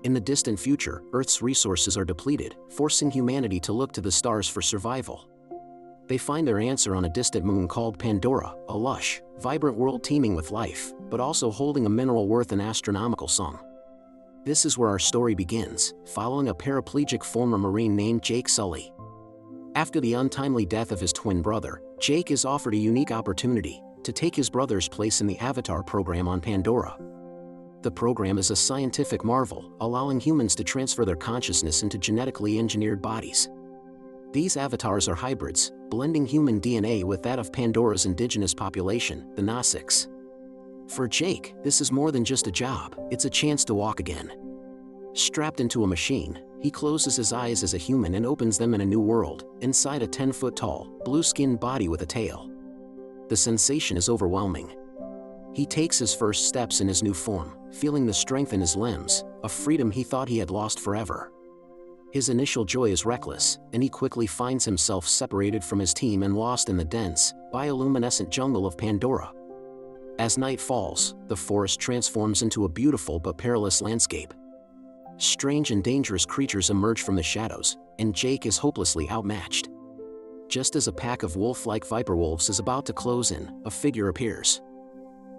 In the distant future, Earth's resources are depleted, forcing humanity to look to the stars for survival. They find their answer on a distant moon called Pandora, a lush, vibrant world teeming with life, but also holding a mineral worth an astronomical sum. This is where our story begins, following a paraplegic former Marine named Jake Sully. After the untimely death of his twin brother, Jake is offered a unique opportunity to take his brother's place in the Avatar program on Pandora. The program is a scientific marvel, allowing humans to transfer their consciousness into genetically engineered bodies. These avatars are hybrids, blending human DNA with that of Pandora's indigenous population, the Nasics. For Jake, this is more than just a job, it's a chance to walk again. Strapped into a machine, he closes his eyes as a human and opens them in a new world, inside a 10-foot-tall, blue-skinned body with a tail. The sensation is overwhelming. He takes his first steps in his new form, feeling the strength in his limbs, a freedom he thought he had lost forever. His initial joy is reckless, and he quickly finds himself separated from his team and lost in the dense, bioluminescent jungle of Pandora. As night falls, the forest transforms into a beautiful but perilous landscape. Strange and dangerous creatures emerge from the shadows, and Jake is hopelessly outmatched. Just as a pack of wolf-like viper wolves is about to close in, a figure appears.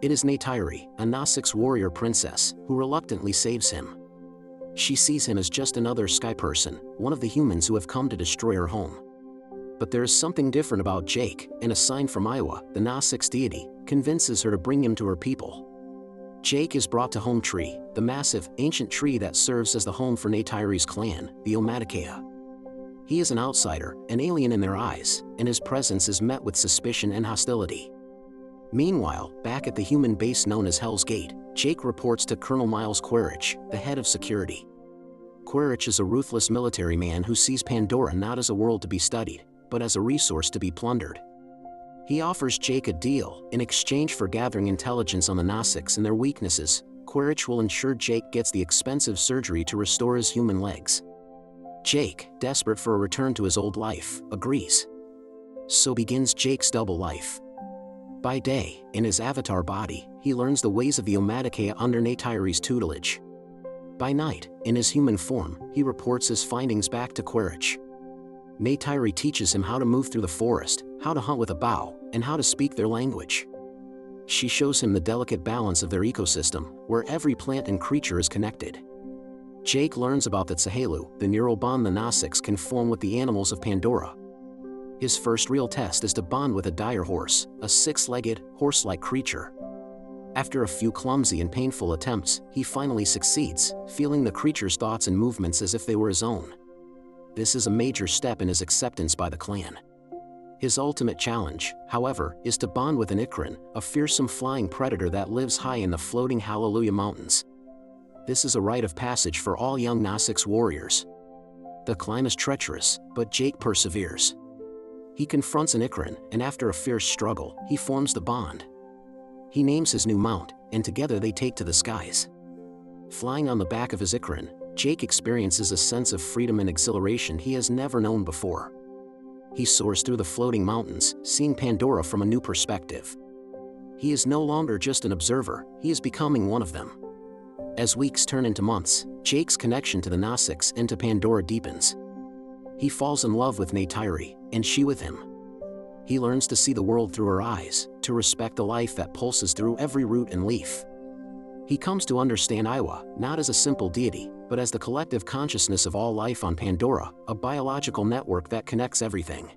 It is Neytiri, a Nasik's warrior princess, who reluctantly saves him. She sees him as just another sky person, one of the humans who have come to destroy her home. But there is something different about Jake, and a sign from Iowa, the Nasik's deity, convinces her to bring him to her people. Jake is brought to Home Tree, the massive, ancient tree that serves as the home for Neytiri's clan, the Omaticaya. He is an outsider, an alien in their eyes, and his presence is met with suspicion and hostility. Meanwhile, back at the human base known as Hell's Gate, Jake reports to Colonel Miles Quaritch, the head of security. Quaritch is a ruthless military man who sees Pandora not as a world to be studied, but as a resource to be plundered. He offers Jake a deal. In exchange for gathering intelligence on the Nasics and their weaknesses, Quaritch will ensure Jake gets the expensive surgery to restore his human legs. Jake, desperate for a return to his old life, agrees. So begins Jake's double life. By day, in his avatar body, he learns the ways of the Omaticaya under Neytiri's tutelage. By night, in his human form, he reports his findings back to Quaritch. Neytiri teaches him how to move through the forest, how to hunt with a bow, and how to speak their language. She shows him the delicate balance of their ecosystem, where every plant and creature is connected. Jake learns about the Tsahelu, the neural bond the Nasics can form with the animals of Pandora. His first real test is to bond with a dire horse, a six-legged, horse-like creature. After a few clumsy and painful attempts, he finally succeeds, feeling the creature's thoughts and movements as if they were his own. This is a major step in his acceptance by the clan. His ultimate challenge, however, is to bond with an Ikran, a fearsome flying predator that lives high in the floating Hallelujah Mountains. This is a rite of passage for all young Nasics warriors. The climb is treacherous, but Jake perseveres. He confronts an Ikran, and after a fierce struggle, he forms the bond. He names his new mount, and together they take to the skies. Flying on the back of his Ikran, Jake experiences a sense of freedom and exhilaration he has never known before. He soars through the floating mountains, seeing Pandora from a new perspective. He is no longer just an observer, he is becoming one of them. As weeks turn into months, Jake's connection to the Nasics and to Pandora deepens. He falls in love with Neytiri, and she with him. He learns to see the world through her eyes, to respect the life that pulses through every root and leaf. He comes to understand Iowa, not as a simple deity, but as the collective consciousness of all life on Pandora, a biological network that connects everything.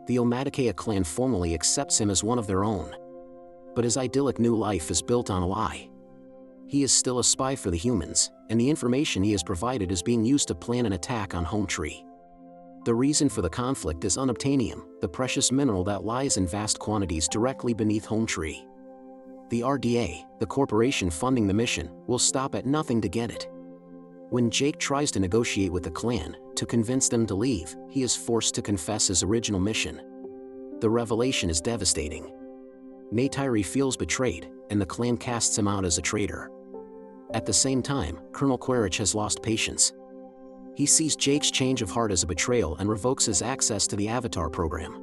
The Omaticaya clan formally accepts him as one of their own. But his idyllic new life is built on a lie. He is still a spy for the humans, and the information he has provided is being used to plan an attack on Home Tree. The reason for the conflict is unobtainium, the precious mineral that lies in vast quantities directly beneath Home Tree. The RDA, the corporation funding the mission, will stop at nothing to get it. When Jake tries to negotiate with the clan, to convince them to leave, he is forced to confess his original mission. The revelation is devastating. Neytiri feels betrayed, and the clan casts him out as a traitor. At the same time, Colonel Quaritch has lost patience. He sees Jake's change of heart as a betrayal and revokes his access to the Avatar program.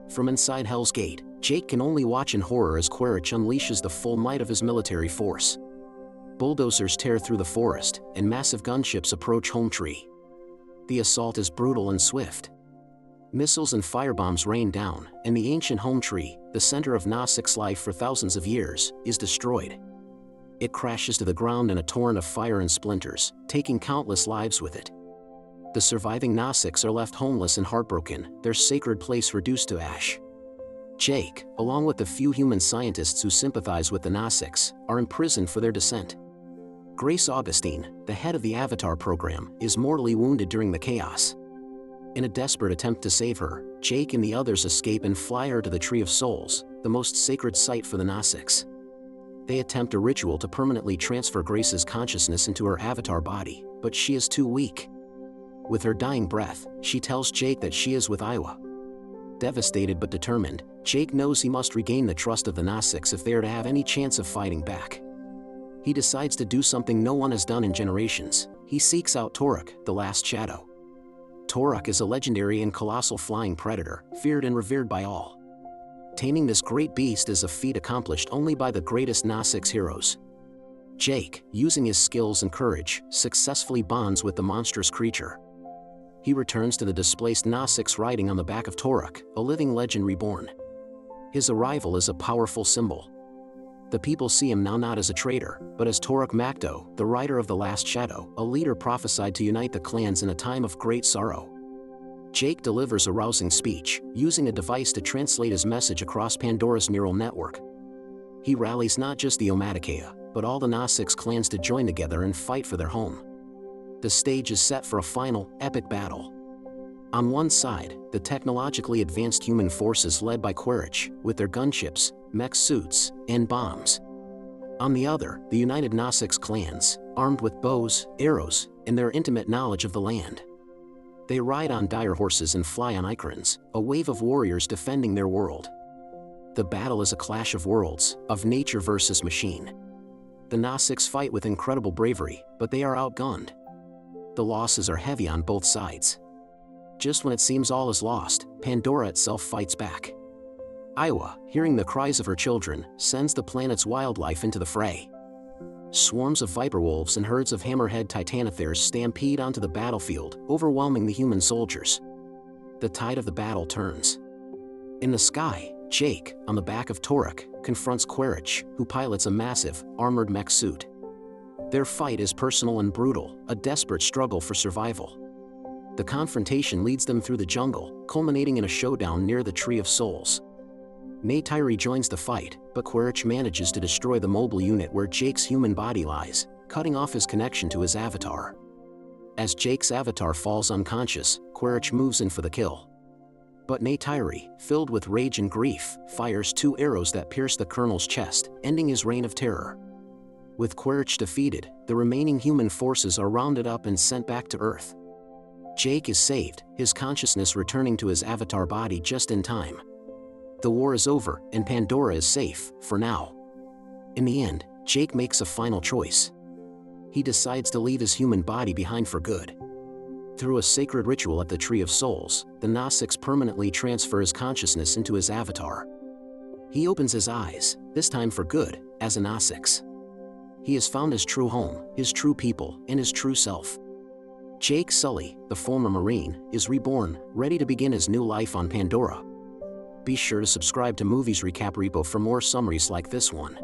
From inside Hell's Gate, Jake can only watch in horror as Quaritch unleashes the full might of his military force. Bulldozers tear through the forest, and massive gunships approach Home Tree. The assault is brutal and swift. Missiles and firebombs rain down, and the ancient Home Tree, the center of Nasik's life for thousands of years, is destroyed. It crashes to the ground in a torrent of fire and splinters, taking countless lives with it. The surviving Nasiks are left homeless and heartbroken, their sacred place reduced to ash. Jake, along with the few human scientists who sympathize with the Nasiks, are imprisoned for their dissent. Grace Augustine, the head of the Avatar program, is mortally wounded during the chaos. In a desperate attempt to save her, Jake and the others escape and fly her to the Tree of Souls, the most sacred site for the Nasiks. They attempt a ritual to permanently transfer Grace's consciousness into her avatar body, but she is too weak. With her dying breath, she tells Jake that she is with Iowa. Devastated but determined, Jake knows he must regain the trust of the Nasiks if they are to have any chance of fighting back. He decides to do something no one has done in generations. He seeks out Toruk, the last shadow. Toruk is a legendary and colossal flying predator, feared and revered by all. Taming this great beast is a feat accomplished only by the greatest Nasiks heroes. Jake, using his skills and courage, successfully bonds with the monstrous creature. He returns to the displaced Nasiks riding on the back of Toruk, a living legend reborn. His arrival is a powerful symbol. The people see him now not as a traitor, but as Toruk Makto, the rider of the last shadow, a leader prophesied to unite the clans in a time of great sorrow. Jake delivers a rousing speech, using a device to translate his message across Pandora's neural network. He rallies not just the Omaticaya, but all the Nasiks clans to join together and fight for their home. The stage is set for a final, epic battle. On one side, the technologically advanced human forces led by Quaritch, with their gunships, mech suits, and bombs. On the other, the united Nasiks clans, armed with bows, arrows, and their intimate knowledge of the land. They ride on dire horses and fly on Icarans, a wave of warriors defending their world. The battle is a clash of worlds, of nature versus machine. The Nasiks fight with incredible bravery, but they are outgunned. The losses are heavy on both sides. Just when it seems all is lost, Pandora itself fights back. Iowa, hearing the cries of her children, sends the planet's wildlife into the fray. Swarms of viper wolves and herds of hammerhead titanotheres stampede onto the battlefield, overwhelming the human soldiers. The tide of the battle turns. In the sky, Jake, on the back of Toruk, confronts Quaritch, who pilots a massive, armored mech suit. Their fight is personal and brutal, a desperate struggle for survival. The confrontation leads them through the jungle, culminating in a showdown near the Tree of Souls. Neytiri joins the fight, but Quaritch manages to destroy the mobile unit where Jake's human body lies, cutting off his connection to his avatar. As Jake's avatar falls unconscious, Quaritch moves in for the kill. But Neytiri, filled with rage and grief, fires 2 arrows that pierce the Colonel's chest, ending his reign of terror. With Quaritch defeated, the remaining human forces are rounded up and sent back to Earth. Jake is saved, his consciousness returning to his avatar body just in time. The war is over, and Pandora is safe, for now. In the end, Jake makes a final choice. He decides to leave his human body behind for good. Through a sacred ritual at the Tree of Souls, the Nasiks permanently transfer his consciousness into his avatar. He opens his eyes, this time for good, as a Nasiks. He has found his true home, his true people, and his true self. Jake Sully, the former Marine, is reborn, ready to begin his new life on Pandora. Be sure to subscribe to Movies Recap Repo for more summaries like this one.